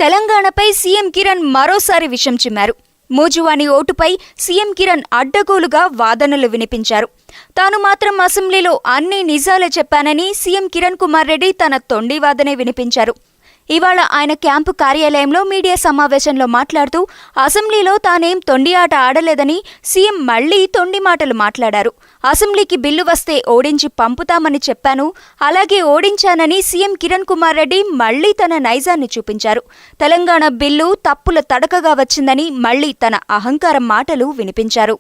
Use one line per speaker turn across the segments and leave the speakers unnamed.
తెలంగాణపై సీఎం కిరణ్ మరోసారి విషం చిమ్మారు. మూజువాణి ఓటుపై సీఎం కిరణ్ అడ్డగోలుగా వాదనలు వినిపించారు. తాను మాత్రం అసెంబ్లీలో అన్ని నిజాలే చెప్పానని సీఎం కిరణ్ కుమార్ రెడ్డి తన తొండి వాదనే వినిపించారు. ఇవాళ ఆయన క్యాంపు కార్యాలయంలో మీడియా సమావేశంలో మాట్లాడుతూ అసెంబ్లీలో తానేం తొండి ఆట ఆడలేదని సీఎం మళ్లీ తొండి మాటలు మాట్లాడారు. అసెంబ్లీకి బిల్లు వస్తే ఓడించి పంపుతామని చెప్పాను, అలాగే ఓడించానని సీఎం కిరణ్ కుమార్ రెడ్డి మళ్లీ తన నైజాన్ని చూపించారు. తెలంగాణ బిల్లు తప్పుల తడకగా వచ్చిందని మళ్లీ తన అహంకారం మాటలు వినిపించారు.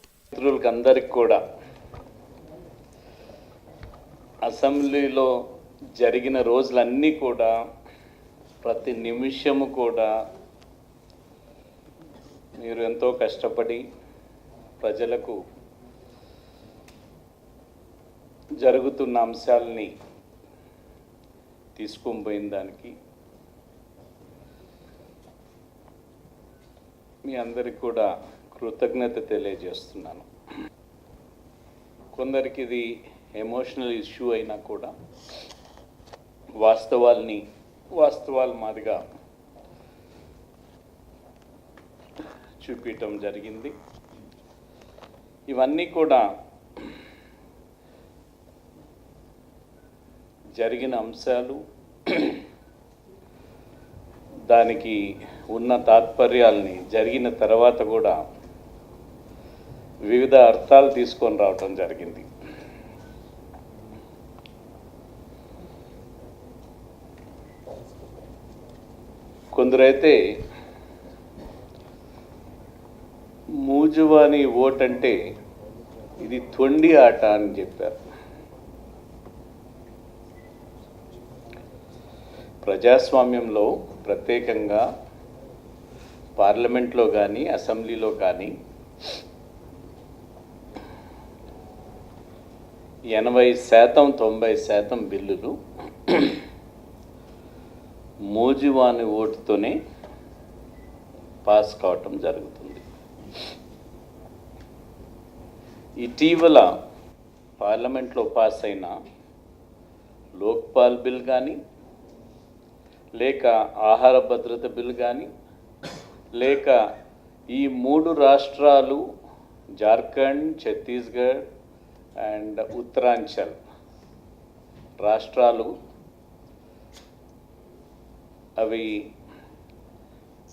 అసెంబ్లీలో జరిగిన రోజులన్నీ కూడా ప్రతి నిమిషము కూడా మీరు ఎంతో కష్టపడి ప్రజలకు జరుగుతున్న అంశాలని తీసుకొని పోయిన దానికి మీ అందరికీ కూడా కృతజ్ఞత తెలియజేస్తున్నాను. కొందరికి ఇది ఎమోషనల్ ఇష్యూ అయినా కూడా వాస్తవాలు మాదిగా చూపించడం జరిగింది. ఇవన్నీ కూడా జరిగిన అంశాలు, దానికి ఉన్న తాత్పర్యాల్ని జరిగిన తర్వాత కూడా వివిధ అర్థాలు తీసుకొని రావటం జరిగింది. కొందరైతే మూజువాణి ఓట్ అంటే ఇది తొండి ఆట అని చెప్పారు. ప్రజాస్వామ్యంలో ప్రత్యేకంగా పార్లమెంట్లో కానీ అసెంబ్లీలో కానీ 80% 90% బిల్లులు మూజువాణి ఓటుతోనే పాస్ కావటం జరుగుతుంది. ఇటీవల పార్లమెంట్లో పాస్ అయిన లోక్పాల్ బిల్ కానీ, లేక ఆహార భద్రత బిల్ కానీ, లేక ఈ 3 రాష్ట్రాలు జార్ఖండ్, ఛత్తీస్గఢ్ అండ్ ఉత్తరాంచల్ రాష్ట్రాలు అవి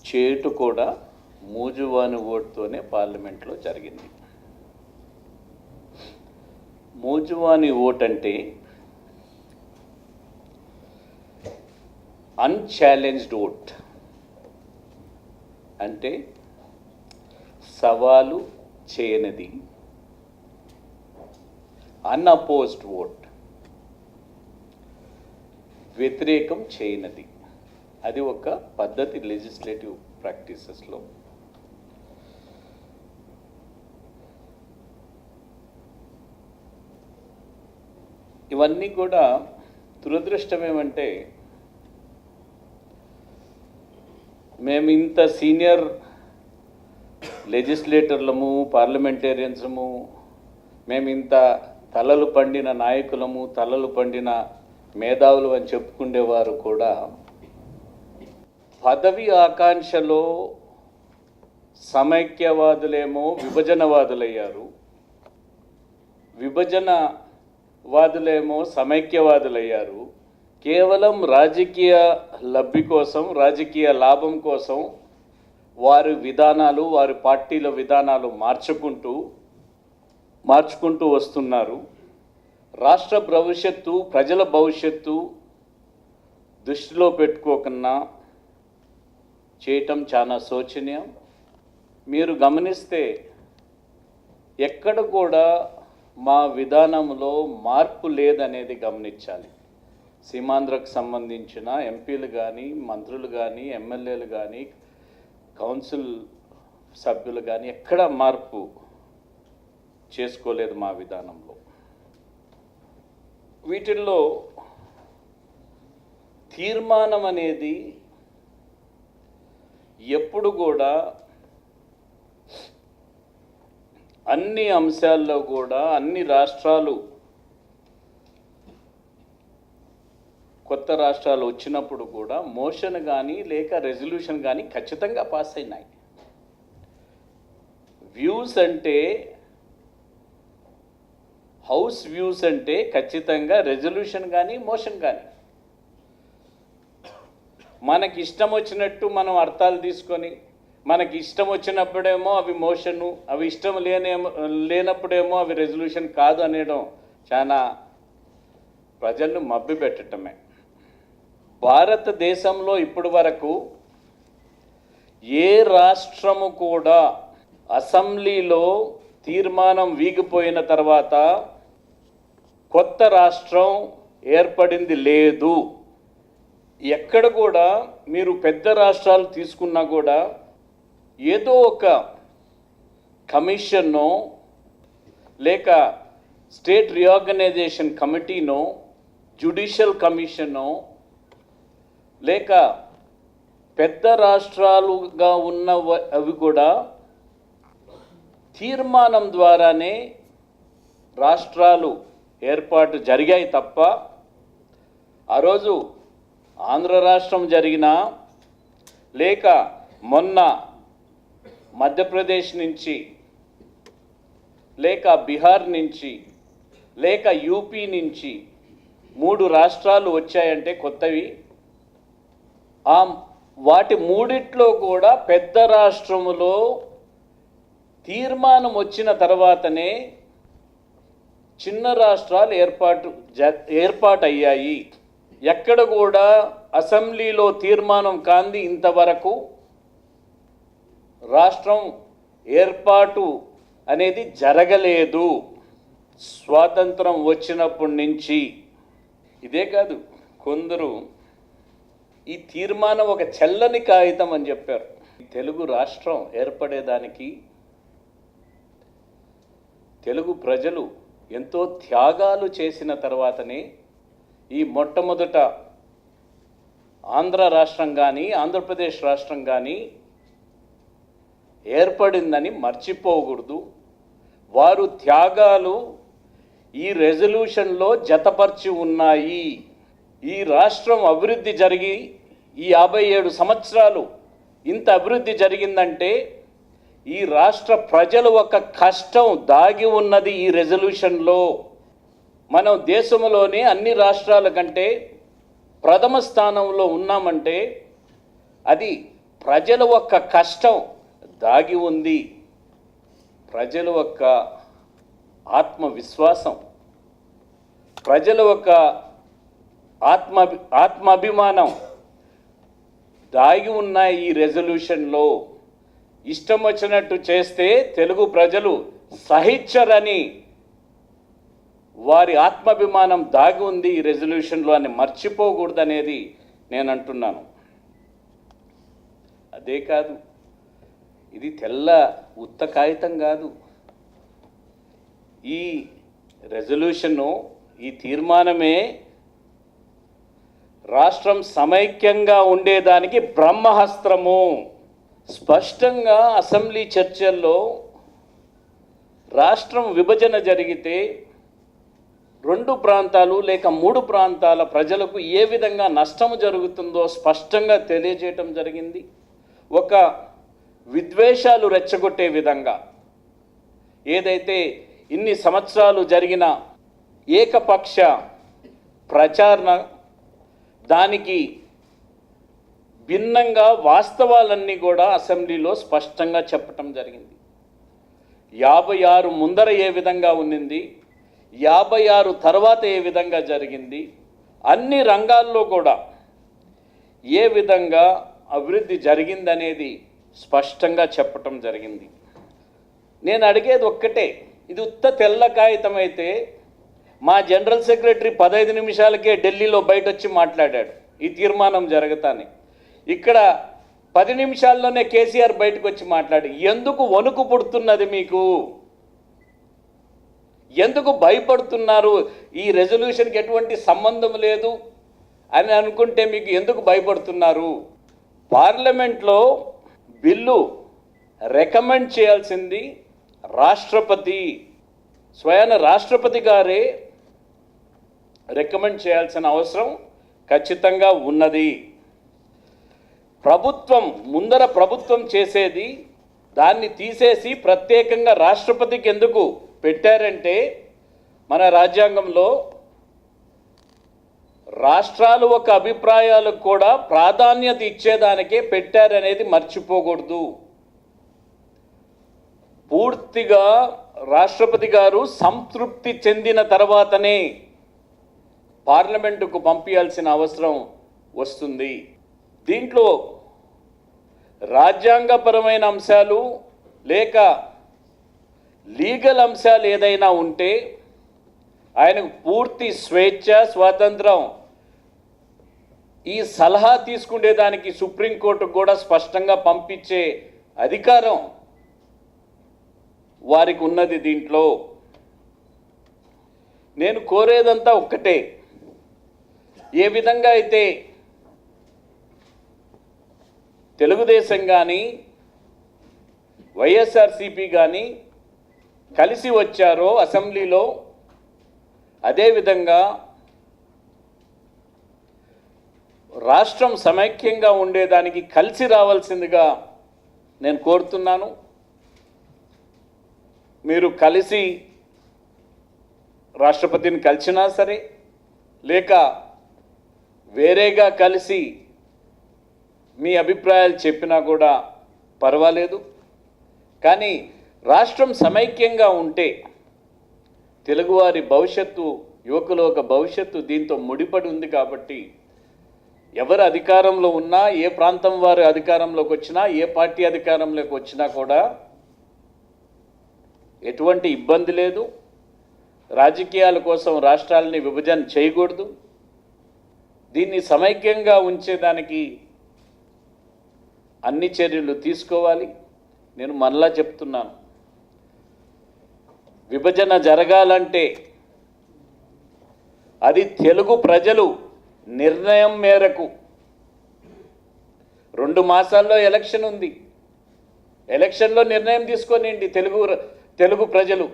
చేటు కూడా మూజువాణి ఓటుతోనే పార్లమెంట్లో జరిగింది. మూజువాణి ఓట్ అంటే అన్ఛాలెంజ్డ్ ఓట్, అంటే సవాలు చేయనిది. అన్అపోజ్డ్ ఓట్, వ్యతిరేకం చేయనిది. అది ఒక పద్ధతి లెజిస్లేటివ్ ప్రాక్టీసెస్లో. ఇవన్నీ కూడా దురదృష్టం ఏమంటే, మేము ఇంత సీనియర్ లెజిస్లేటర్లము, పార్లమెంటేరియన్సము, మేము ఇంత తలలు పండిన నాయకులము, తలలు పండిన మేధావులు అని చెప్పుకునేవారు కూడా పదవి ఆకాంక్షలో సమైక్యవాదులేమో విభజనవాదులయ్యారు, విభజనవాదులేమో సమైక్యవాదులయ్యారు. కేవలం రాజకీయ లబ్ధి కోసం, రాజకీయ లాభం కోసం వారి విధానాలు, వారి పార్టీల విధానాలు మార్చుకుంటూ వస్తున్నారు. రాష్ట్ర భవిష్యత్తు, ప్రజల భవిష్యత్తు దృష్టిలో పెట్టుకోకన్నా చేయటం చాలా శోచనీయం. మీరు గమనిస్తే ఎక్కడ కూడా మా విధానంలో మార్పు లేదనేది గమనించాలి. సీమాంధ్రకు సంబంధించిన ఎంపీలు కానీ, మంత్రులు కానీ, ఎమ్మెల్యేలు కానీ, కౌన్సిల్ సభ్యులు కానీ ఎక్కడ మార్పు చేసుకోలేదు మా విధానంలో. వీటిల్లో తీర్మానం అనేది ఎప్పుడు కూడా అన్ని అంశాల్లో కూడా అన్ని రాష్ట్రాలు కొత్త రాష్ట్రాలు వచ్చినప్పుడు కూడా మోషన్ కానీ లేక రెజల్యూషన్ కానీ ఖచ్చితంగా పాస్ అయినాయి. వ్యూస్ అంటే హౌస్ వ్యూస్ అంటే ఖచ్చితంగా రెజల్యూషన్ కానీ మోషన్ కానీ మనకి ఇష్టం వచ్చినట్టు మనం అర్థాలు తీసుకొని మనకి ఇష్టం వచ్చినప్పుడేమో అవి మోషను, అవి ఇష్టం లేనప్పుడేమో అవి రెజల్యూషన్ కాదు అనడం చాలా ప్రజలను మభ్య పెట్టడమే. భారతదేశంలో ఇప్పటి వరకు ఏ రాష్ట్రము కూడా అసెంబ్లీలో తీర్మానం వీగిపోయిన తర్వాత కొత్త రాష్ట్రం ఏర్పడింది లేదు. ఎక్కడ కూడా మీరు పెద్ద రాష్ట్రాలు తీసుకున్నా కూడా ఏదో ఒక కమిషన్నో లేక స్టేట్ రీఆర్గనైజేషన్ కమిటీనో జ్యుడిషియల్ కమిషనో లేక పెద్ద రాష్ట్రాలుగా ఉన్న అవి కూడా తీర్మానం ద్వారానే రాష్ట్రాలు ఏర్పాటు జరిగాయి తప్ప ఆ రోజు ఆంధ్ర రాష్ట్రం జరిగినా లేక మొన్న మధ్యప్రదేశ్ నుంచి లేక బీహార్ నుంచి లేక యూపీ నుంచి 3 రాష్ట్రాలు వచ్చాయంటే కొత్తవి. వాటి మూడిట్లో కూడా పెద్ద రాష్ట్రములో తీర్మానం వచ్చిన తర్వాతనే చిన్న రాష్ట్రాలు ఏర్పాటయ్యాయి. ఎక్కడ కూడా అసెంబ్లీలో తీర్మానం కాంది ఇంతవరకు రాష్ట్రం ఏర్పాటు అనేది జరగలేదు స్వాతంత్రం వచ్చినప్పటి నుంచి. ఇదే కాదు, కొందరు ఈ తీర్మానం ఒక చెల్లని కాగితం అని చెప్పారు. తెలుగు రాష్ట్రం ఏర్పడేదానికి తెలుగు ప్రజలు ఎంతో త్యాగాలు చేసిన తర్వాతనే ఈ మొట్టమొదట ఆంధ్ర రాష్ట్రం కానీ ఆంధ్రప్రదేశ్ రాష్ట్రం కానీ ఏర్పడిందని మర్చిపోకూడదు. వారు త్యాగాలు ఈ రెజల్యూషన్లో జతపరిచి ఉన్నాయి. ఈ రాష్ట్రం అభివృద్ధి జరిగి ఈ 57 సంవత్సరాలు ఇంత అభివృద్ధి జరిగిందంటే ఈ రాష్ట్ర ప్రజల ఒక కష్టం దాగి ఉన్నది ఈ రెజల్యూషన్లో. మనం దేశంలోనే అన్ని రాష్ట్రాల కంటే ప్రథమ స్థానంలో ఉన్నామంటే అది ప్రజల ఒక కష్టం దాగి ఉంది. ప్రజల యొక్క ఆత్మవిశ్వాసం, ప్రజల యొక్క ఆత్మాభిమానం దాగి ఉన్నాయి ఈ రెజల్యూషన్లో. ఇష్టం వచ్చినట్టు చేస్తే తెలుగు ప్రజలు సహించరని వారి ఆత్మాభిమానం దాగి ఉంది ఈ రెజల్యూషన్లో అని మర్చిపోకూడదనేది నేను అంటున్నాను. అదే కాదు, ఇది తెల్ల ఉత్త కాగితం కాదు. ఈ రెజల్యూషను, ఈ తీర్మానమే రాష్ట్రం సమైక్యంగా ఉండేదానికి బ్రహ్మహస్త్రము. స్పష్టంగా అసెంబ్లీ చర్చల్లో రాష్ట్రం విభజన జరిగితే 2 ప్రాంతాలు లేక 3 ప్రాంతాల ప్రజలకు ఏ విధంగా నష్టం జరుగుతుందో స్పష్టంగా తెలియజేయటం జరిగింది. ఒక విద్వేషాలు రెచ్చగొట్టే విధంగా ఏదైతే ఇన్ని సంవత్సరాలు జరిగిన ఏకపక్ష ప్రచారణ, దానికి భిన్నంగా వాస్తవాలన్నీ కూడా అసెంబ్లీలో స్పష్టంగా చెప్పటం జరిగింది. 56 ముందర ఏ విధంగా ఉన్నింది, 56 తర్వాత ఏ విధంగా జరిగింది, అన్ని రంగాల్లో కూడా ఏ విధంగా అభివృద్ధి జరిగిందనేది స్పష్టంగా చెప్పటం జరిగింది. నేను అడిగేది ఒక్కటే, ఇది ఉత్త తెల్ల కాగితం అయితే మా జనరల్ సెక్రటరీ 15 నిమిషాలకే ఢిల్లీలో బయట వచ్చి మాట్లాడాడు ఈ తీర్మానం జరగతాని. ఇక్కడ 10 నిమిషాల్లోనే కేసీఆర్ బయటకు వచ్చి మాట్లాడి, ఎందుకు వణుకు పుడుతున్నది మీకు, ఎందుకు భయపడుతున్నారు, ఈ రెజల్యూషన్కి ఎటువంటి సంబంధం లేదు అని అనుకుంటే మీకు ఎందుకు భయపడుతున్నారు? పార్లమెంట్లో బిల్లు రికమెండ్ చేయాల్సింది రాష్ట్రపతి, స్వయాన రాష్ట్రపతి గారే రికమెండ్ చేయాల్సిన అవసరం ఖచ్చితంగా ఉన్నది. ప్రభుత్వం చేసేది దాన్ని తీసేసి ప్రత్యేకంగా రాష్ట్రపతికి ఎందుకు పెట్టారంటే, మన రాజ్యాంగంలో రాష్ట్రాలు ఒక అభిప్రాయాలకు కూడా ప్రాధాన్యత ఇచ్చేదానికే పెట్టారనేది మర్చిపోకూడదు. పూర్తిగా రాష్ట్రపతి గారు సంతృప్తి చెందిన తర్వాతనే పార్లమెంటుకు పంపించాల్సిన అవసరం వస్తుంది. దీంట్లో రాజ్యాంగపరమైన అంశాలు లేక లీగల్ అంశాలు ఏదైనా ఉంటే ఆయనకు పూర్తి స్వేచ్ఛ, స్వాతంత్రం, ఈ సలహా తీసుకునేదానికి సుప్రీంకోర్టుకు కూడా స్పష్టంగా పంపించే అధికారం వారికి ఉన్నది. దీంట్లో నేను కోరేదంతా ఒక్కటే, ఏ విధంగా అయితే తెలుగుదేశం కానీ వైఎస్ఆర్సీపీ కానీ కలిసి వచ్చారో అసెంబ్లీలో, అదేవిధంగా రాష్ట్రం సమైక్యంగా ఉండేదానికి కలిసి రావాల్సిందిగా నేను కోరుతున్నాను. మీరు కలిసి రాష్ట్రపతిని కలిసినా సరే, లేక వేరేగా కలిసి మీ అభిప్రాయాలు చెప్పినా కూడా పర్వాలేదు. కానీ రాష్ట్రం సమైక్యంగా ఉంటే తెలుగువారి భవిష్యత్తు, యువకుల ఒక భవిష్యత్తు దీంతో ముడిపడి ఉంది. కాబట్టి ఎవరు అధికారంలో ఉన్నా, ఏ ప్రాంతం వారు అధికారంలోకి వచ్చినా, ఏ పార్టీ అధికారంలోకి వచ్చినా కూడా ఎటువంటి ఇబ్బంది లేదు. రాజకీయాల కోసం రాష్ట్రాలని విభజన చేయకూడదు. దీన్ని సమైక్యంగా ఉంచేదానికి అన్ని చర్యలు తీసుకోవాలి. నేను మళ్ళా చెప్తున్నాను, విభజన జరగాలంటే అది తెలుగు ప్రజలు నిర్ణయం మేరకు, 2 మాసాల్లో ఎలక్షన్ ఉంది, ఎలక్షన్లో నిర్ణయం తీసుకొనియండి. తెలుగు ప్రజలు,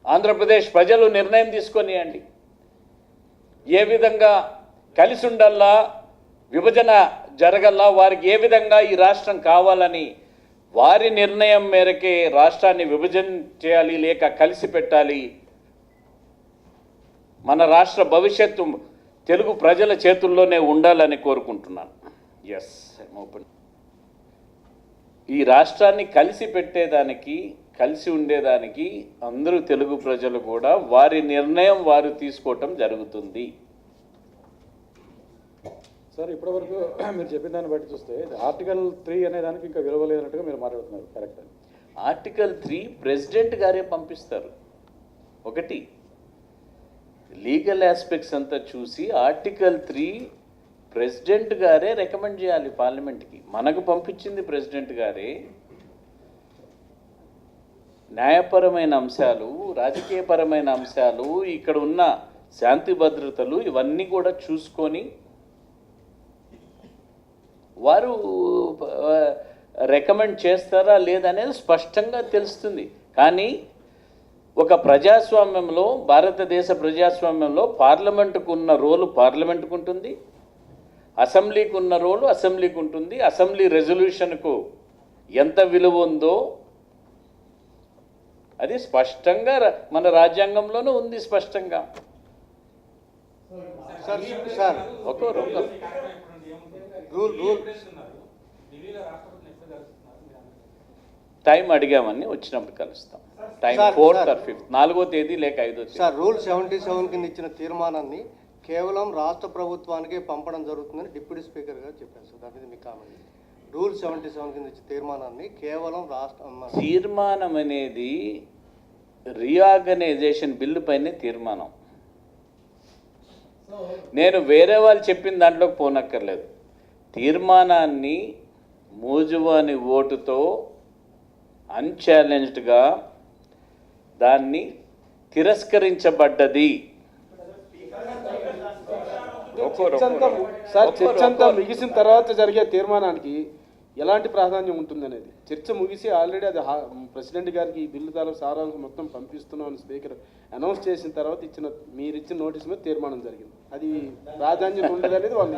ఆంధ్రప్రదేశ్ ప్రజలు నిర్ణయం తీసుకొనియండి. ఏ విధంగా కలిసి ఉండాలా, విభజన జరగల్లా, వారికి ఏ విధంగా ఈ రాష్ట్రం కావాలని వారి నిర్ణయం మేరకే రాష్ట్రాన్ని విభజన చేయాలి, లేక కలిసి పెట్టాలి. మన రాష్ట్ర భవిష్యత్తు తెలుగు ప్రజల చేతుల్లోనే ఉండాలని కోరుకుంటున్నాను. Yes, open. ఈ రాష్ట్రాన్ని కలిసి పెట్టేదానికి, కలిసి ఉండేదానికి అందరూ తెలుగు ప్రజలు కూడా వారి నిర్ణయం వారు తీసుకోవటం జరుగుతుంది.
సార్, ఇప్పటివరకు మీరు చెప్పిన దాన్ని బట్టి చూస్తే ఆర్టికల్ 3 అనే దానికి ఇంకా విలువ లేనట్టుగా మీరు మాట్లాడుతున్నారు. కరెక్ట్?
ఆర్టికల్ 3 ప్రెసిడెంట్ గారే పంపిస్తారు. ఒకటి లీగల్ ఆస్పెక్ట్స్ అంతా చూసి ఆర్టికల్ 3 ప్రెసిడెంట్ గారే రికమెండ్ చేయాలి పార్లమెంట్కి. మనకు పంపించింది ప్రెసిడెంట్ గారే. న్యాయపరమైన అంశాలు, రాజకీయపరమైన అంశాలు, ఇక్కడ ఉన్న శాంతి భద్రతలు ఇవన్నీ కూడా చూసుకొని వారు రికమెండ్ చేస్తారా లేదనేది స్పష్టంగా తెలుస్తుంది. కానీ ఒక ప్రజాస్వామ్యంలో, భారతదేశ ప్రజాస్వామ్యంలో పార్లమెంటుకు ఉన్న రోలు పార్లమెంటుకు ఉంటుంది, అసెంబ్లీకి ఉన్న రోలు అసెంబ్లీకి ఉంటుంది. అసెంబ్లీ రెజల్యూషన్కు ఎంత విలువ ఉందో అది స్పష్టంగా మన రాజ్యాంగంలోనూ ఉంది. స్పష్టంగా ఒకరు టైం అడిగామని వచ్చినప్పుడు కలుస్తాం. టైం 4th or 5th, 4వ తేదీ లేక 5వ తేదీ.
సార్, రూల్ 77 కింద ఇచ్చిన తీర్మానాన్ని కేవలం రాష్ట్ర ప్రభుత్వానికే పంపడం జరుగుతుందని డిప్యూటీ స్పీకర్ గారు చెప్పారు సార్. దాని మీద మీ కామెంట్. రూల్ 77 కింద ఇచ్చిన తీర్మానాన్ని కేవలం
తీర్మానం అనేది రీఆర్గనైజేషన్ బిల్లు పైనే తీర్మానం. నేను వేరే వాళ్ళు చెప్పిన దాంట్లోకి పోనక్కర్లేదు. తీర్మానాన్ని మూజువాని ఓటుతో అన్ఛాలెంజ్డ్గా దాన్ని తిరస్కరించబడ్డది.
సార్, చర్చ అంతా ముగిసిన తర్వాత జరిగే తీర్మానానికి
ఎలాంటి ప్రాధాన్యం ఉంటుంది అనేది చర్చ ముగిసి ఆల్రెడీ అది ప్రెసిడెంట్ గారికి ఈ బిల్లు తాలూకు సారాంశం మొత్తం పంపిస్తున్నామని స్పీకర్ అనౌన్స్ చేసిన తర్వాత మీరు ఇచ్చిన నోటీస్ మీద తీర్మానం జరిగింది. అది ప్రాధాన్యత ఉండదు అనేది వాళ్ళు.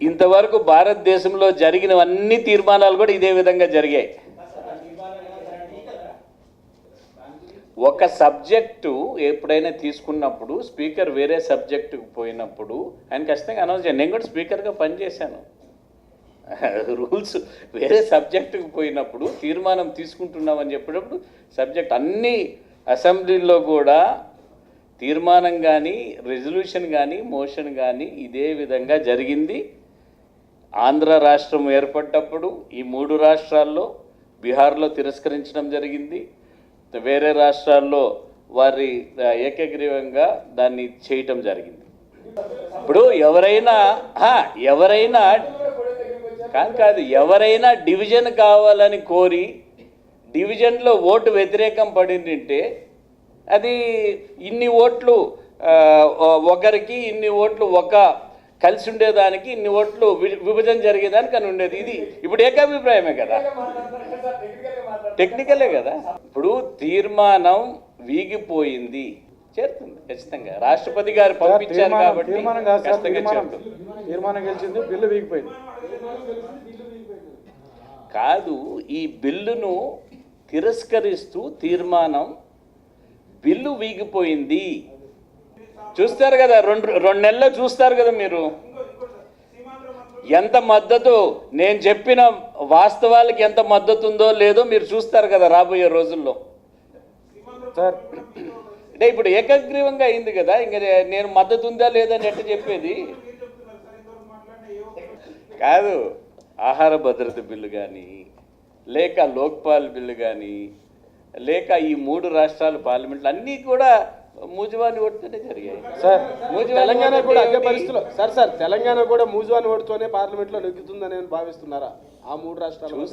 ఇంతవరకు భారతదేశంలో జరిగిన అన్ని తీర్మానాలు కూడా ఇదే విధంగా జరిగాయి. ఒక సబ్జెక్టు ఎప్పుడైనా తీసుకున్నప్పుడు స్పీకర్ వేరే సబ్జెక్టుకు పోయినప్పుడు ఆయన ఖచ్చితంగా అనౌన్స్ చేయాలి. నేను కూడా స్పీకర్గా పనిచేశాను. రూల్స్ వేరే సబ్జెక్టుకు పోయినప్పుడు తీర్మానం తీసుకుంటున్నామని చెప్పేటప్పుడు సబ్జెక్ట్ అన్ని అసెంబ్లీలో కూడా తీర్మానం కానీ రెజల్యూషన్ కానీ మోషన్ కానీ ఇదే విధంగా జరిగింది. ఆంధ్ర రాష్ట్రం ఏర్పడ్డప్పుడు ఈ 3 రాష్ట్రాల్లో బీహార్లో తిరస్కరించడం జరిగింది. వేరే రాష్ట్రాల్లో వారి ఏకగ్రీవంగా దాన్ని చేయటం జరిగింది. ఇప్పుడు ఎవరైనా కాదు ఎవరైనా డివిజన్ కావాలని కోరి డివిజన్లో ఓటు వ్యతిరేకం పడిందంటే అది ఇన్ని ఓట్లు ఒకరికి ఇన్ని ఓట్లు కలిసి ఉండేదానికి ఇన్ని ఓట్లు విభజన జరిగేదానికి అని ఉండేది. ఇది ఇప్పుడు ఏకాభిప్రాయమే కదా, టెక్నికలే కదా. ఇప్పుడు తీర్మానం వీగిపోయింది, చేరుతుంది ఖచ్చితంగా. రాష్ట్రపతి గారు పంపించారు కాబట్టి ఖచ్చితంగా చేరుతుంది.
తీర్మానం గెలిచింది, బిల్లు వీగిపోయింది
కాదు. ఈ బిల్లును తిరస్కరిస్తూ తీర్మానం బిల్లు వీగిపోయింది. చూస్తారు కదా, రెండు నెలల్లో చూస్తారు కదా మీరు ఎంత మద్దతు, నేను చెప్పిన వాస్తవాలకి ఎంత మద్దతు ఉందో లేదో మీరు చూస్తారు కదా రాబోయే రోజుల్లో. అంటే ఇప్పుడు ఏకగ్రీవంగా అయింది కదా, ఇంకా నేను మద్దతు ఉందా లేదా అని ఎట్ట చెప్పేది కాదు. ఆహార భద్రత బిల్లు కానీ లేక లోక్పాల్ బిల్లు కానీ లేక ఈ 3 రాష్ట్రాల పార్లమెంట్లు అన్నీ కూడా మూజువాని ఓటుతోనే జరిగాయి.
తెలంగాణ కూడా అదే పరిస్థితిలో సార్ తెలంగాణ కూడా మూజువాని ఓటుతోనే పార్లమెంట్లో నెగ్గుతుందని భావిస్తున్నారా? ఆ 3 రాష్ట్రాలు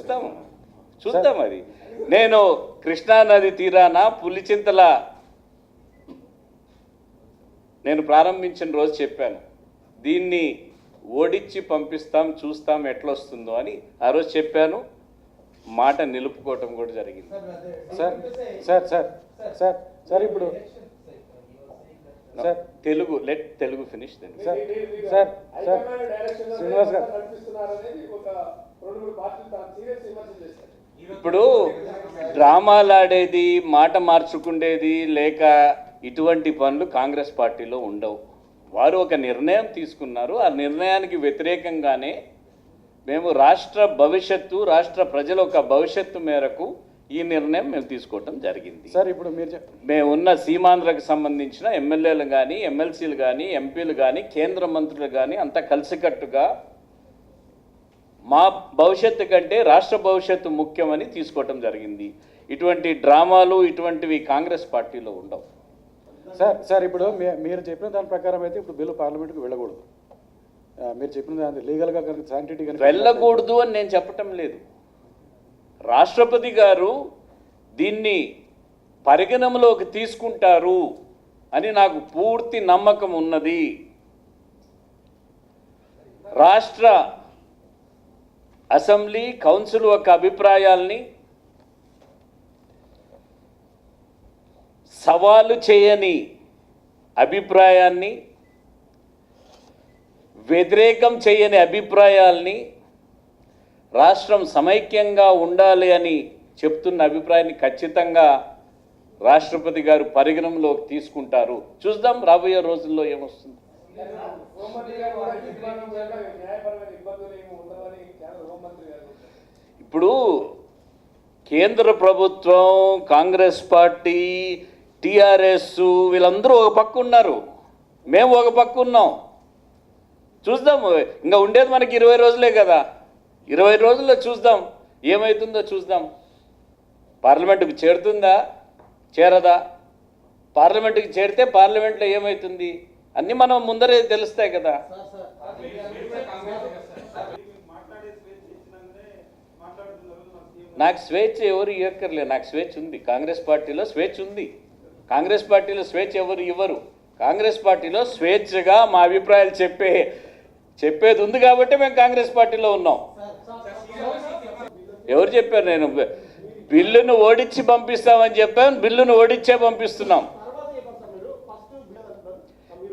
చూద్దాం. అది నేను కృష్ణానది తీరాన పులిచింతల నేను ప్రారంభించిన రోజు చెప్పాను, దీన్ని ఓడించి పంపిస్తాం, చూస్తాం ఎట్లొస్తుందో అని ఆ రోజు చెప్పాను. మాట నిలుపుకోవటం కూడా జరిగింది.
సార్ ఇప్పుడు
తెలుగు ఫినిష్
శ్రీనివాస్ గారు
ఇప్పుడు డ్రామాలాడేది, మాట మార్చుకుండేది లేక ఇటువంటి పనులు కాంగ్రెస్ పార్టీలో ఉండవు. వారు ఒక నిర్ణయం తీసుకున్నారు. ఆ నిర్ణయానికి వ్యతిరేకంగానే మేము రాష్ట్ర భవిష్యత్తు, రాష్ట్ర ప్రజల ఒక భవిష్యత్తు మేరకు ఈ నిర్ణయం మేము తీసుకోవటం జరిగింది.
సార్ ఇప్పుడు
మేము ఉన్న సీమాంధ్రకు సంబంధించిన ఎమ్మెల్యేలు కానీ ఎమ్మెల్సీలు కానీ ఎంపీలు కానీ కేంద్ర మంత్రులు కానీ అంతా కలిసికట్టుగా మా భవిష్యత్తు కంటే రాష్ట్ర భవిష్యత్తు ముఖ్యమని తీసుకోవటం జరిగింది. ఇటువంటి డ్రామాలు ఇటువంటివి కాంగ్రెస్ పార్టీలో ఉండవు.
సార్ ఇప్పుడు మీరు చెప్పిన దాని ప్రకారం అయితే ఇప్పుడు బిల్లు పార్లమెంట్కి వెళ్ళకూడదు. మీరు చెప్పిన దాని లీగల్గా కనుక శాంటిటీ కనుక
వెళ్ళకూడదు అని నేను చెప్పటం లేదు. రాష్ట్రపతి గారు దీన్ని పరిగణనలోకి తీసుకుంటారు అని నాకు పూర్తి నమ్మకం ఉన్నది. రాష్ట్ర అసెంబ్లీ కౌన్సిల్ యొక్క అభిప్రాయాల్ని సవాలు చేయని అభిప్రాయాన్ని, వ్యతిరేకం చేయని అభిప్రాయాల్ని, రాష్ట్రం సమైక్యంగా ఉండాలి అని చెప్తున్న అభిప్రాయాన్ని ఖచ్చితంగా రాష్ట్రపతి గారు పరిగణనలోకి తీసుకుంటారు. చూద్దాం రాబోయే రోజుల్లో ఏమొస్తుంది. ఇప్పుడు కేంద్ర ప్రభుత్వం, కాంగ్రెస్ పార్టీ, టీఆర్ఎస్ వీళ్ళందరూ ఒక పక్క ఉన్నారు, మేము ఒక పక్క ఉన్నాం. చూద్దాం. ఇంకా ఉండేది మనకి 20 రోజులే కదా, 20 రోజుల్లో చూద్దాం ఏమవుతుందో చూద్దాం. పార్లమెంటుకు చేరుతుందా చేరదా? పార్లమెంటుకి చేరితే పార్లమెంట్లో ఏమవుతుంది అన్నీ మనం ముందరే తెలుస్తాయి కదా. నాకు స్వేచ్ఛ ఎవరు ఇవ్వక్కర్లేదు, నాకు స్వేచ్ఛ ఉంది. కాంగ్రెస్ పార్టీలో స్వేచ్ఛ ఉంది. కాంగ్రెస్ పార్టీలో స్వేచ్ఛ ఎవరు ఇవ్వరు. కాంగ్రెస్ పార్టీలో స్వేచ్ఛగా మా అభిప్రాయాలు చెప్పేది ఉంది కాబట్టి మేము కాంగ్రెస్ పార్టీలో ఉన్నాం. ఎవరు చెప్పారు? నేను బిల్లును ఓడించి పంపిస్తామని చెప్పాను, బిల్లును ఓడించే పంపిస్తున్నాం.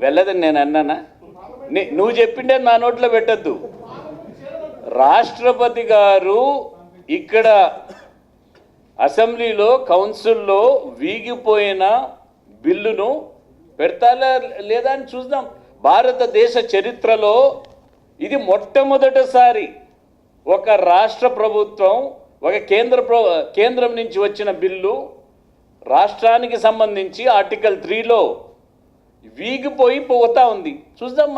వెళ్ళదని నేను అన్నానా? నువ్వు చెప్పిండే నా నోట్లో పెట్టద్దు. రాష్ట్రపతి గారు ఇక్కడ అసెంబ్లీలో కౌన్సిల్లో వీగిపోయిన బిల్లును పెడతారా లేదా అని చూద్దాం. భారతదేశ చరిత్రలో ఇది మొట్టమొదటిసారి ఒక రాష్ట్ర ప్రభుత్వం, ఒక కేంద్రం నుంచి వచ్చిన బిల్లు రాష్ట్రానికి సంబంధించి ఆర్టికల్ 3లో వీగిపోయి పోతా ఉంది. చూద్దాం.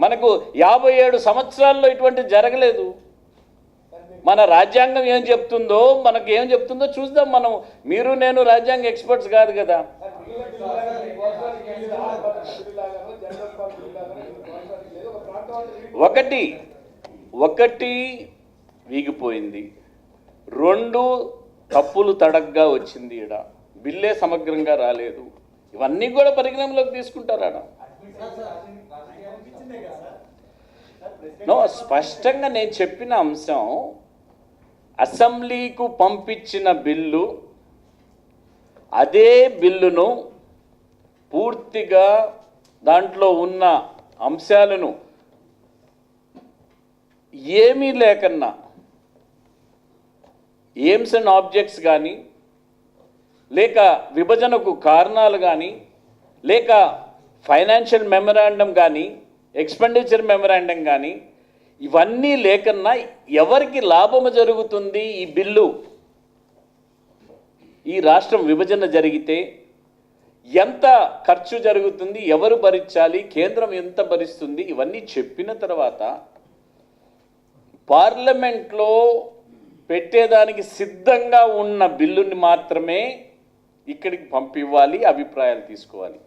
మనకు 57 సంవత్సరాల్లో ఇటువంటి జరగలేదు. మన రాజ్యాంగం ఏం చెప్తుందో, మనకు ఏం చెప్తుందో చూద్దాం. మీరు నేను రాజ్యాంగ ఎక్స్పర్ట్స్ కాదు కదా. ఒకటి వీగిపోయింది, 2 తప్పులు తడగ్గా వచ్చింది. ఈడ బిల్లే సమగ్రంగా రాలేదు. ఇవన్నీ కూడా పరిగణనలోకి తీసుకుంటారా? స్పష్టంగా నేను చెప్పిన అంశం, అసెంబ్లీకు పంపించిన బిల్లు, అదే బిల్లును పూర్తిగా దాంట్లో ఉన్న అంశాలను ఏమీ లేకన్నా ఎయిమ్స్ అండ్ ఆబ్జెక్ట్స్ కానీ, లేక విభజనకు కారణాలు కానీ, లేక ఫైనాన్షియల్ మెమరాండం కానీ, ఎక్స్పెండిచర్ మెమరాండం కానీ, ఇవన్నీ లేకన్నా ఎవరికి లాభము జరుగుతుంది? ఈ బిల్లు, ఈ రాష్ట్రం విభజన జరిగితే ఎంత ఖర్చు జరుగుతుంది, ఎవరు భరించాలి, కేంద్రం ఎంత భరిస్తుంది, ఇవన్నీ చెప్పిన తర్వాత పార్లమెంట్లో పెట్టేదానికి సిద్ధంగా ఉన్న బిల్లుని మాత్రమే ఇక్కడికి పంపివ్వాలి, అభిప్రాయాలు తీసుకోవాలి.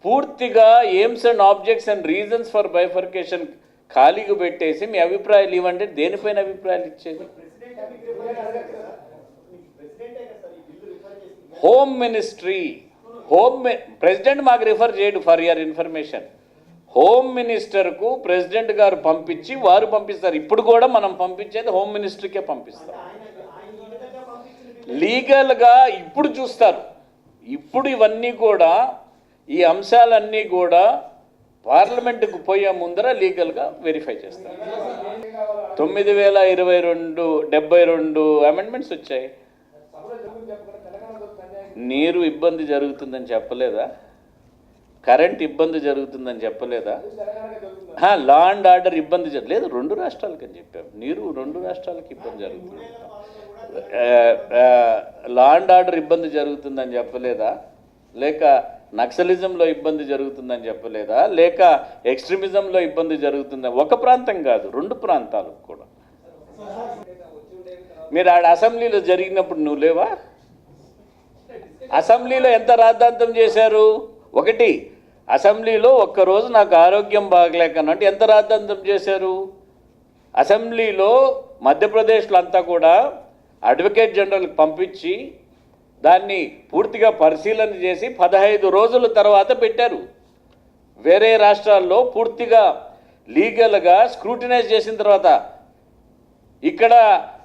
పూర్తిగా aims and objects and reasons for bifurcation ఖాళీగా పెట్టేసి మీ అభిప్రాయాలు ఇవ్వండి. దేనిపైన అభిప్రాయాలు ఇచ్చేది? హోమ్ మినిస్ట్రీ, ప్రెసిడెంట్ మాకు రిఫర్ చేయడు. ఫర్ యువర్ ఇన్ఫర్మేషన్, హోమ్ మినిస్టర్కు ప్రెసిడెంట్ గారు పంపించి వారు పంపిస్తారు. ఇప్పుడు కూడా మనం పంపించేది హోమ్ మినిస్టర్కే పంపిస్తాం. లీగల్గా ఇప్పుడు చూస్తారు. ఇప్పుడు ఇవన్నీ కూడా, ఈ అంశాలన్నీ కూడా పార్లమెంటుకు పోయే ముందర లీగల్గా వెరిఫై చేస్తారు. 9,072 అమెండ్మెంట్స్ వచ్చాయి. నీరు ఇబ్బంది జరుగుతుందని చెప్పలేదా? కరెంట్ ఇబ్బంది జరుగుతుందని చెప్పలేదా? లా అండ్ ఆర్డర్ ఇబ్బంది లేదు, 2 రాష్ట్రాలకి అని చెప్పాం. నీరు 2 రాష్ట్రాలకి ఇబ్బంది జరుగుతుంది. లా అండ్ ఆర్డర్ ఇబ్బంది జరుగుతుందని చెప్పలేదా? లేక నక్సలిజంలో ఇబ్బంది జరుగుతుందని చెప్పలేదా? లేక ఎక్స్ట్రీమిజంలో ఇబ్బంది జరుగుతుందని? ఒక ప్రాంతం కాదు, 2 ప్రాంతాలకు కూడా. మీరు ఆడ అసెంబ్లీలో జరిగినప్పుడు నువ్వు లేవా? అసెంబ్లీలో ఎంత రాద్ధాంతం చేశారు? ఒకటి, అసెంబ్లీలో ఒక్కరోజు నాకు ఆరోగ్యం బాగలేకనంటే ఎంత రాద్ధాంతం చేశారు? అసెంబ్లీలో మధ్యప్రదేశ్లో అంతా కూడా అడ్వకేట్ జనరల్కి పంపించి దాన్ని పూర్తిగా పరిశీలన చేసి 15 రోజుల తర్వాత పెట్టారు. వేరే రాష్ట్రాల్లో పూర్తిగా లీగల్గా స్క్రూటినైజ్ చేసిన తర్వాత, ఇక్కడ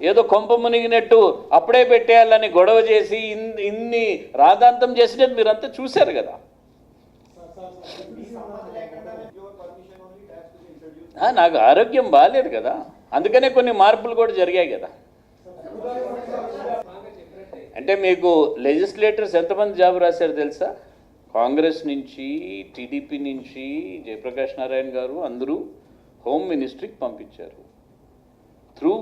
ఏదో కొంప మునిగినట్టు అప్పుడే పెట్టేయాలని గొడవ చేసి ఇన్ని రాద్ధాంతం చేసినట్టు మీరంతా చూశారు కదా. నాకు ఆరోగ్యం బాగాలేదు కదా, అందుకనే కొన్ని మార్పులు కూడా జరిగాయి కదా. అంటే మీకు లెజిస్లేటర్స్ ఎంతమంది జాబ్ రాశారు తెలుసా? కాంగ్రెస్ నుంచి, టీడీపీ నుంచి జయప్రకాష్ నారాయణ గారు అందరూ హోమ్ మినిస్ట్రీకి పంపించారు. త్రూ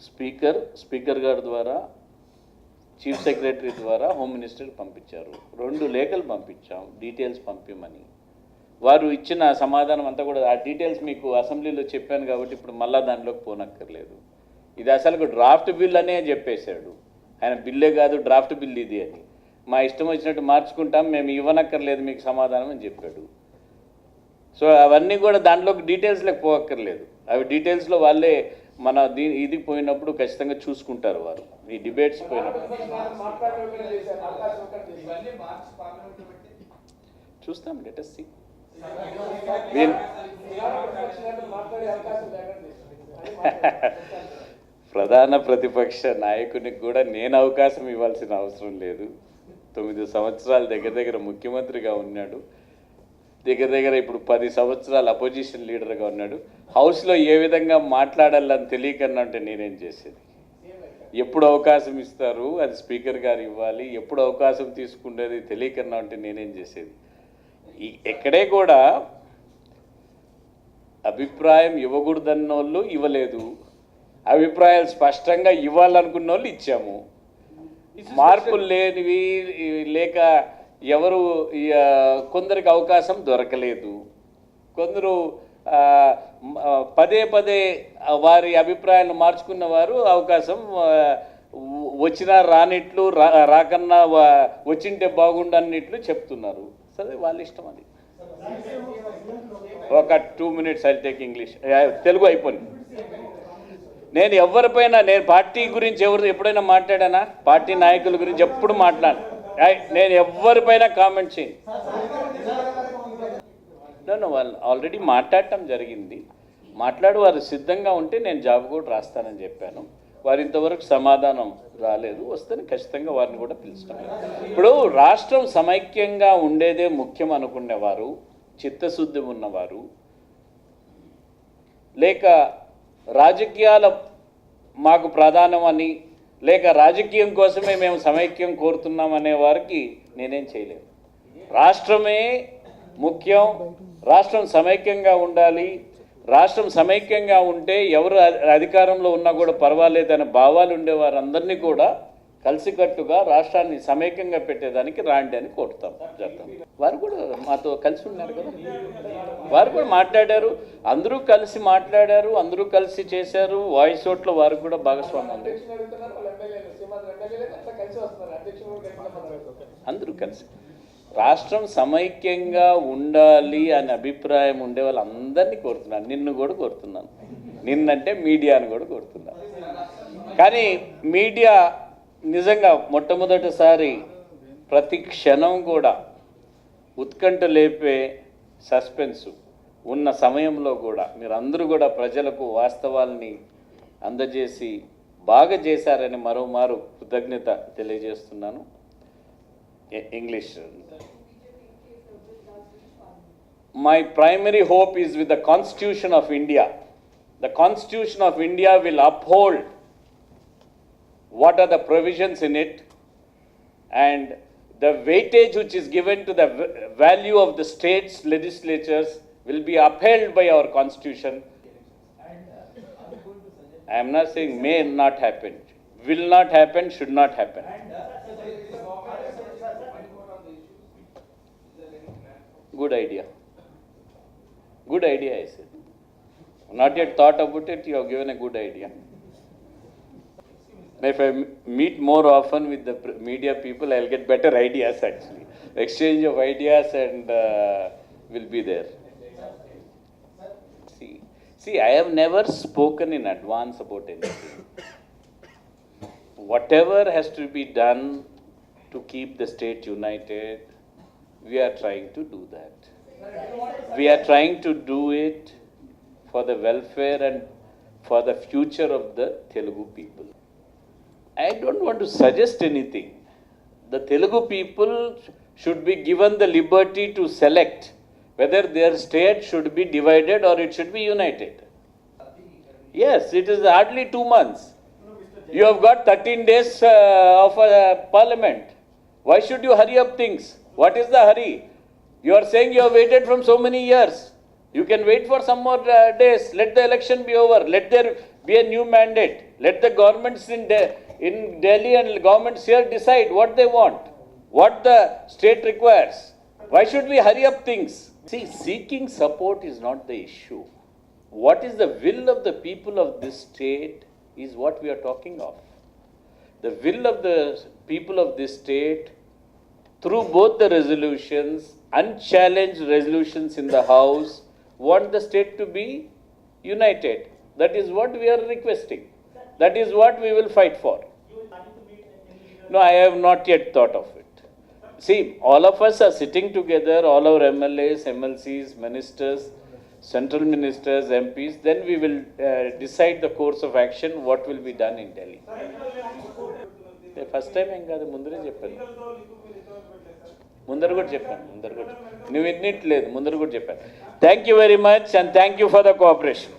స్పీకర్ గారి ద్వారా, చీఫ్ సెక్రటరీ ద్వారా హోమ్ మినిస్టర్కి పంపించారు. 2 లేఖలు పంపించాం డీటెయిల్స్ పంపిమని. వారు ఇచ్చిన సమాధానం అంతా కూడా, ఆ డీటెయిల్స్ మీకు అసెంబ్లీలో చెప్పాను కాబట్టి ఇప్పుడు మళ్ళీ దాంట్లోకి పోనక్కర్లేదు. ఇది అసలు డ్రాఫ్ట్ బిల్ అనే చెప్పేశాడు ఆయన. బిల్లే కాదు, డ్రాఫ్ట్ బిల్ ఇది అని. మా ఇష్టం వచ్చినట్టు మార్చుకుంటాం, మేము ఇవ్వనక్కర్లేదు మీకు సమాధానం అని చెప్పాడు. సో అవన్నీ కూడా దాంట్లోకి డీటెయిల్స్లోకి పోక్కర్లేదు. అవి డీటెయిల్స్లో వాళ్ళే మన ఇది పోయినప్పుడు ఖచ్చితంగా చూసుకుంటారు వారు, ఈ డిబేట్స్ పోయినప్పుడు. చూస్తాం, లెట్ us see. ప్రధాన ప్రతిపక్ష నాయకునికి కూడా నేను అవకాశం ఇవ్వాల్సిన అవసరం లేదు. 9 సంవత్సరాలు దగ్గర ముఖ్యమంత్రిగా ఉన్నాడు, దగ్గర ఇప్పుడు 10 సంవత్సరాలు అపోజిషన్ లీడర్గా ఉన్నాడు. హౌస్లో ఏ విధంగా మాట్లాడాలని తెలియకన్నా అంటే నేనేం చేసేది? ఎప్పుడు అవకాశం ఇస్తారు అది స్పీకర్ గారు ఇవ్వాలి, ఎప్పుడు అవకాశం తీసుకునేది తెలియకన్నా అంటే నేనేం చేసేది? ఎక్కడే కూడా అభిప్రాయం ఇవ్వకూడదన్న వాళ్ళు ఇవ్వలేదు, అభిప్రాయాలు స్పష్టంగా ఇవ్వాలనుకున్న వాళ్ళు ఇచ్చాము. మార్పులు లేనివి లేక ఎవరు కొందరికి అవకాశం దొరకలేదు, కొందరు పదే వారి అభిప్రాయాలను మార్చుకున్న వారు అవకాశం వచ్చినా రానిట్లు రాకన్నా వచ్చింటే బాగుండు అన్నిట్లు చెప్తున్నారు. సరే వాళ్ళ ఇష్టం అది. ఒక 2 minutes I take English, Telugu అయిపోయింది. నేను ఎవరిపైన నేను పార్టీ గురించి ఎప్పుడైనా మాట్లాడానా? పార్టీ నాయకుల గురించి ఎప్పుడు మాట్లాడాను? నేను ఎవరిపైన కామెంట్ చేయను. వాళ్ళు ఆల్రెడీ మాట్లాడటం జరిగింది. వారు సిద్ధంగా ఉంటే నేను జాబ్ కూడా రాస్తానని చెప్పాను. వారు ఇంతవరకు సమాధానం రాలేదు. వస్తేనే ఖచ్చితంగా వారిని కూడా పిలుస్తాను. ఇప్పుడు రాష్ట్రం సమైక్యంగా ఉండేదే ముఖ్యం అనుకునేవారు, చిత్తశుద్ధి ఉన్నవారు, లేక రాజకీయాల మాకు ప్రధానమని, లేక రాజకీయం కోసమే మేము సమైక్యం కోరుతున్నాం అనే వారికి నేనేం చేయలేను. రాష్ట్రమే ముఖ్యం, రాష్ట్రం సమైక్యంగా ఉండాలి, రాష్ట్రం సమైక్యంగా ఉంటే ఎవరు అధికారంలో ఉన్నా కూడా పర్వాలేదనే భావాలు ఉండేవారందరినీ కూడా కలిసికట్టుగా రాష్ట్రాన్ని సమైక్యంగా పెట్టేదానికి రాండి అని కోరుతాం చెప్తాం. వారు కూడా మాతో కలిసి ఉన్నారు కదా, వారు కూడా మాట్లాడారు, అందరూ కలిసి మాట్లాడారు, అందరూ కలిసి చేశారు. వాయిస్ ఓట్లో వారు కూడా భాగస్వామ్యం ఉంది. అందరూ కలిసి రాష్ట్రం సమైక్యంగా ఉండాలి అనే అభిప్రాయం ఉండే వాళ్ళందరినీ కోరుతున్నాను. నిన్ను కూడా కోరుతున్నాను, నిన్నంటే మీడియాను కూడా కోరుతున్నాను. కానీ మీడియా నిజంగా మొట్టమొదటిసారి ప్రతి క్షణం కూడా ఉత్కంఠ లేపే సస్పెన్స్ ఉన్న సమయంలో కూడా మీరందరూ కూడా ప్రజలకు వాస్తవాల్ని అందజేసి బాగా చేశారని మరోమారు కృతజ్ఞత తెలియజేస్తున్నాను. English. My primary hope is with the Constitution of India. The Constitution of India will uphold what are the provisions in it, and the weightage which is given to the value of the states' legislatures will be upheld by our Constitution. I am not saying may not happen, will not happen, should not happen. Good idea. Good idea, I said. Not yet thought about it, you have given a good idea. If I meet more often with the media people, I'll get better ideas actually. Exchange of ideas and will be there. See, I have never spoken in advance about anything. Whatever has to be done to keep the state united, we are trying to do that. We are trying to do it for the welfare and for the future of the Telugu people. I don't want to suggest anything. The Telugu people should be given the liberty to select whether their state should be divided or it should be united. Yes, it is hardly 2 months. You have got 13 days of parliament. Why should you hurry up things? What is the hurry? You are saying you have waited from so many years. You can wait for some more days. Let the election be over. Let there be a new mandate. Let the governments in Delhi and governments here decide what they want, what the state requires. Why should we hurry up things? See, seeking support is not the issue. What is the will of the people of this state is what we are talking of. The will of the people of this state, through both the resolutions, unchallenged resolutions in the House, want the state to be united. That is what we are requesting. That is what we will fight for. No, I have not yet thought of it. See, all of us are sitting together, all our MLAs, MLCs, ministers. central ministers, MPs, then we will decide the course of action, what will be done in Delhi. First time ఏం కాదు, ముందరే చెప్పాను, నువ్వు విన్నట్లేదు, ముందర కూడా చెప్పాను. Thank you very much and thank you for the cooperation.